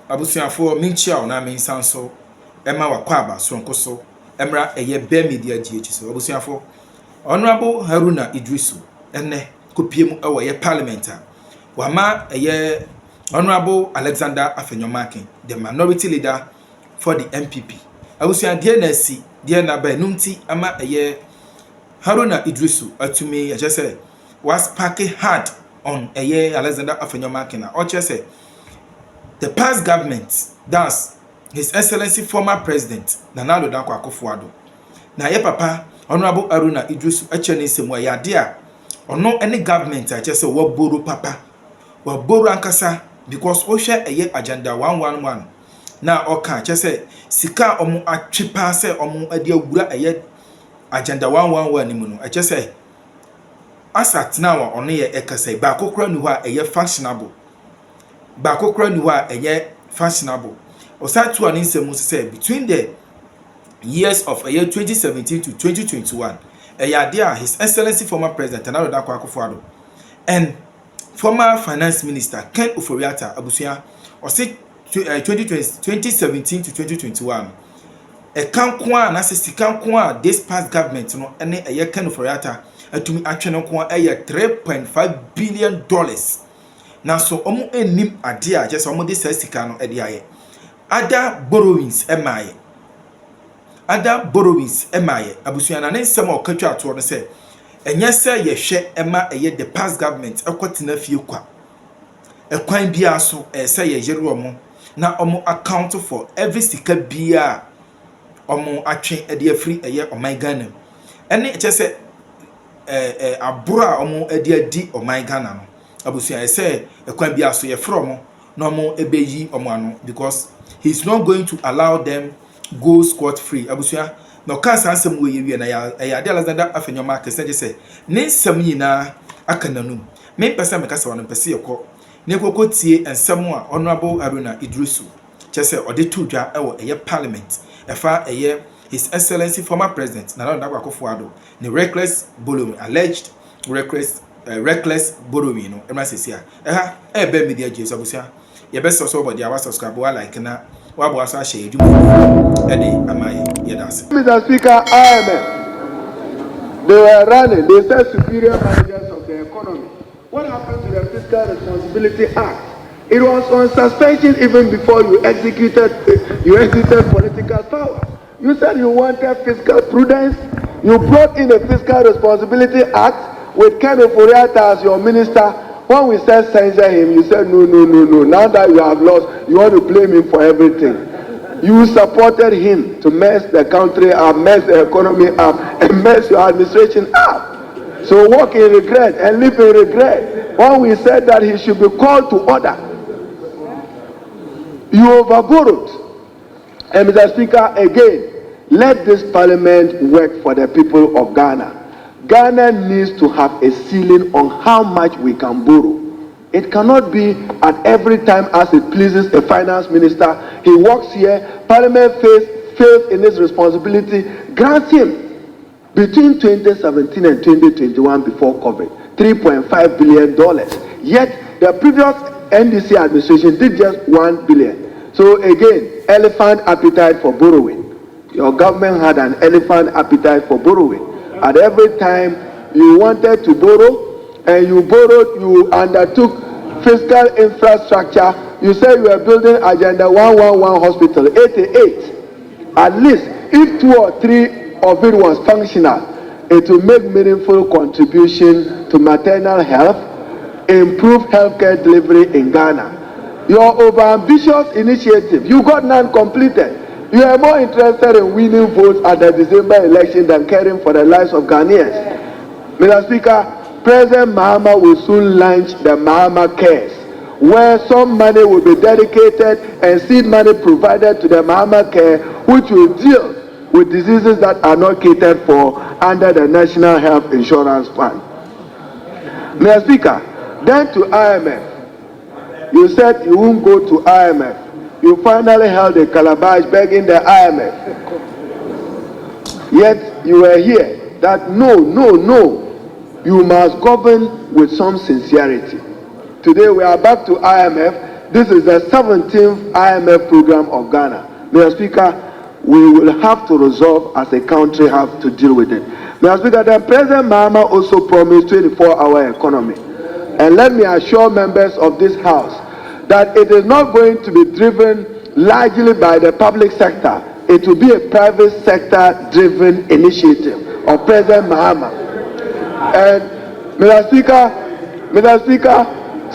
abusuafo minchia na minsanso ema wakwaba sonko so emra eye blackmedia GH so abusuafo Honorable Haruna Idrisu ene kopiem ewo ye parliament wama eye Honorable Alexander Afenyomakin the minority leader for the MPP abusuan de na si de na ba numti ama eye Haruna Idrisu atumi ya say was packing hard on eye Alexander Afenyomakin na o say the past government, that's His Excellency former President Nana Dankwa Akufo-Addo. Na ye papa Honorable Haruna Idrisu echene semu ya dia ono any government I just say wo borrow papa wo borrow ankasa because o hwe eye agenda 111 na o kan just say sika omo atwepa say omo ade agura eye agenda 111 ni mu no I just say asat na wa ono ye ekasa ba kokora ni ho a eye fashionable ba kokora ni ho a eye fashionable osatu an nsemu say between the years of a year 2017 to 2021 His Excellency former President Nana Dankwa Akufo-Addo and former Finance Minister Ken Ofori-Atta Abusuya or say 2017 to 2021 a kankwa na sikankwa this past government no ene a year Ken Ofori-Atta atumi atwene kwa a year $3.5 billion na so omo enim ade a just omo this sika no ede aye other borrowings emaye other borrowings emaye abusuana na nsem okatwa ato no say enye say ye hwe ema eye the past government ekotena fie kwa ekwan bia so say ye yere omo na omo account for every sika bia omo atwe ede afri eye oman Ghana ene eche say abura omo ede adi oman Ghana no abusuana say ekwan bia so ye fro omo na omo ebeyi omo ano because he's not going to allow them go scot free abusuya no kansa ansem we yewie na ya de Alexander Afenyomakin say ne nsem nyina aka nanum me pesa me kasa wono pese yekọ ne kokọ tie ensem a Honorable Haruna Idrisu chese ode tudwa ewo eye parliament efa eye His Excellency former President Nana Dankwa Akufo-Addo ne reckless borrowing alleged reckless borrowing no emrasesia blackmedia GH abusuya ye best so body awa subscribe wa like na wa bo aso share edum ede amaye ye das Mr. Speaker, IMF, they were running, they said superior managers of the economy. What happened to the Fiscal Responsibility Act? It was on suspension even before you exited political power. You said you wanted fiscal prudence. You brought in the Fiscal Responsibility Act with Ken Ofori-Atta as your minister. When we said censure him, you said no. Now that you have lost, you want to blame him for everything. You supported him to mess the country up, mess the economy up, and mess your administration up. So walk in regret and live in regret. When we said that he should be called to order, you overborrowed. And Mr. Speaker, again, let this parliament work for the people of Ghana. Ghana needs to have a ceiling on how much we can borrow. It cannot be at every time as it pleases a finance minister. He walks here, parliament fails in its responsibility, grants him between 2017 and 2021 before COVID, $3.5 billion. Yet the previous NDC administration did just $1 billion. So again, elephant appetite for borrowing. Your government had an elephant appetite for borrowing. At every time you wanted to borrow and you borrowed, you undertook fiscal infrastructure. You said you were building Agenda 111 hospital, 88. At least if 2 or 3 of it was functional, it will make meaningful contribution to maternal health, improve healthcare delivery in Ghana. Your overambitious initiative, you got none completed. You are more interested in winning votes at the December election than caring for the lives of Ghanaians. Mr. Speaker, President Mahama will soon launch the Mahama Cares, where some money will be dedicated and seed money provided to the Mahama Care, which will deal with diseases that are not catered for under the National Health Insurance Fund. Mr. Speaker, then to IMF. You said you won't go to IMF. You finally held a calabash begging the IMF. Yet you were here that no, you must govern with some sincerity. Today we are back to IMF This is the 17th IMF program of Ghana. Mr. Speaker, we will have to resolve as a country have to deal with it. Mr. Speaker, the President Mahama also promised 24-hour economy. And let me assure members of this House that it is not going to be driven largely by the public sector. It will be a private sector driven initiative of President Mahama. And Mr. Speaker,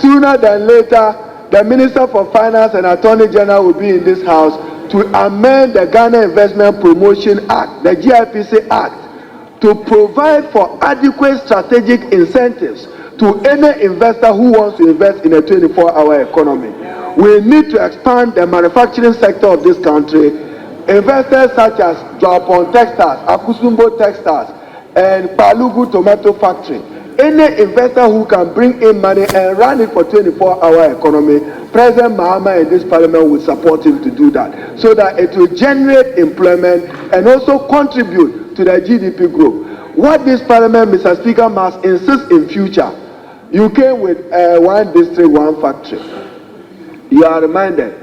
sooner than later, the Minister for Finance and Attorney General will be in this House to amend the Ghana Investment Promotion Act, the GIPC Act, to provide for adequate strategic incentives to any investor who wants to invest in a 24-hour economy. We need to expand the manufacturing sector of this country. Investors such as Japan Textiles, Akusumbo Textiles, and Palugu Tomato Factory. Any investor who can bring in money and run it for 24-hour economy, President Mahama and this parliament will support him to do that, so that it will generate employment and also contribute to the GDP growth. What this parliament, Mr. Speaker, must insist in future. You came with one district, one factory. You are reminded.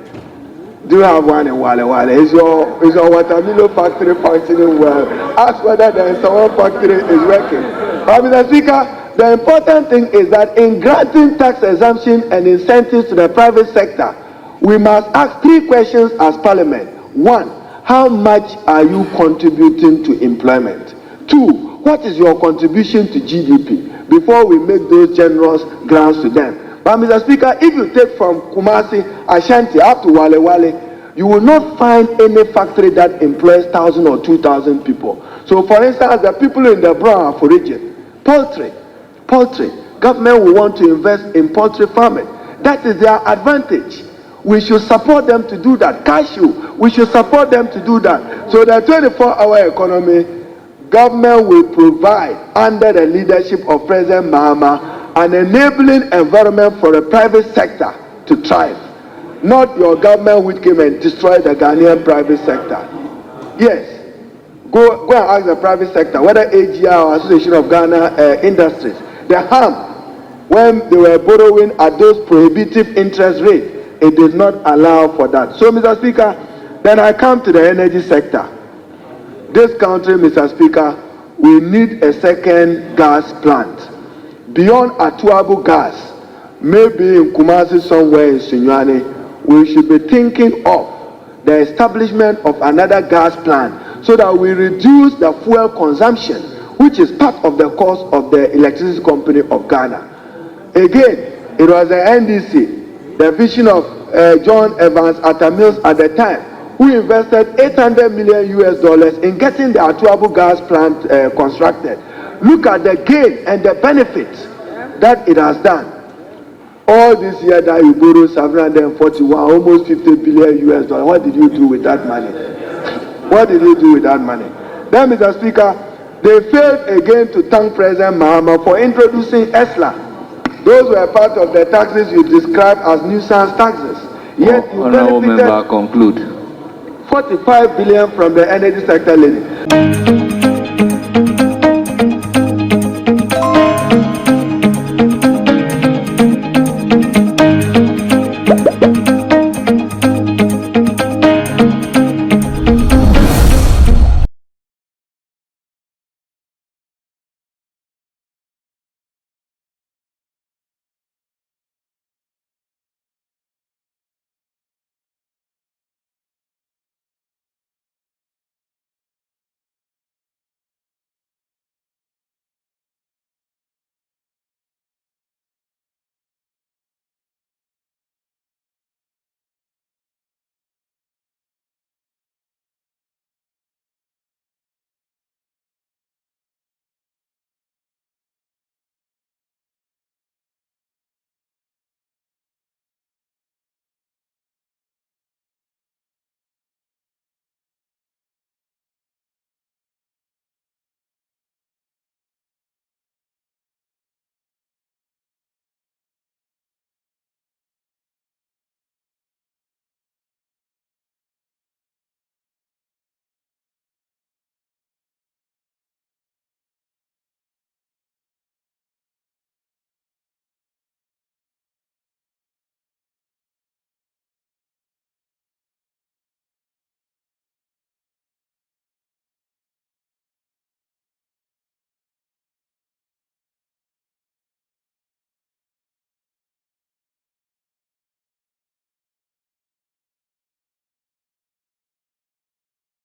Do you have one in Wale Wale? Is your watermelon factory functioning well? Ask whether the Nsawam factory is working. But Mr. Speaker, the important thing is that in granting tax exemption and incentives to the private sector, we must ask three questions as Parliament. One, how much are you contributing to employment? Two, what is your contribution to GDP before we make those generous grants to them? But Mr. Speaker, if you take from Kumasi, Ashanti up to Wale Wale, you will not find any factory that employs 1,000 or 2,000 people. So for instance, the people in the Brown for region, poultry. Government will want to invest in poultry farming. That is their advantage. We should support them to do that. Cashew, we should support them to do that. So the 24-hour economy, government will provide, under the leadership of President Mahama, an enabling environment for the private sector to thrive. Not your government which came and destroyed the Ghanaian private sector. Yes, go and ask the private sector, whether AGR or Association of Ghana Industries, the harm when they were borrowing at those prohibitive interest rates, it did not allow for that. So, Mr. Speaker, then I come to the energy sector. This country, Mr. Speaker, we need a second gas plant. Beyond Atuabu gas, maybe in Kumasi somewhere in Sunyani, we should be thinking of the establishment of another gas plant so that we reduce the fuel consumption, which is part of the cost of the electricity company of Ghana. Again, it was the NDC, the vision of John Evans Atamils at the time, who invested $800 million in getting the Atuabu gas plant constructed. Look at the gain and the benefits that it has done. All this year that you borrowed 741, almost $50 billion. What did you do with that money? What did you do with that money? Then, Mr. Speaker, they failed again to thank President Mahama for introducing ESLA. Those were part of the taxes you described as nuisance taxes. Yet you benefited 45 billion from the energy sector lady.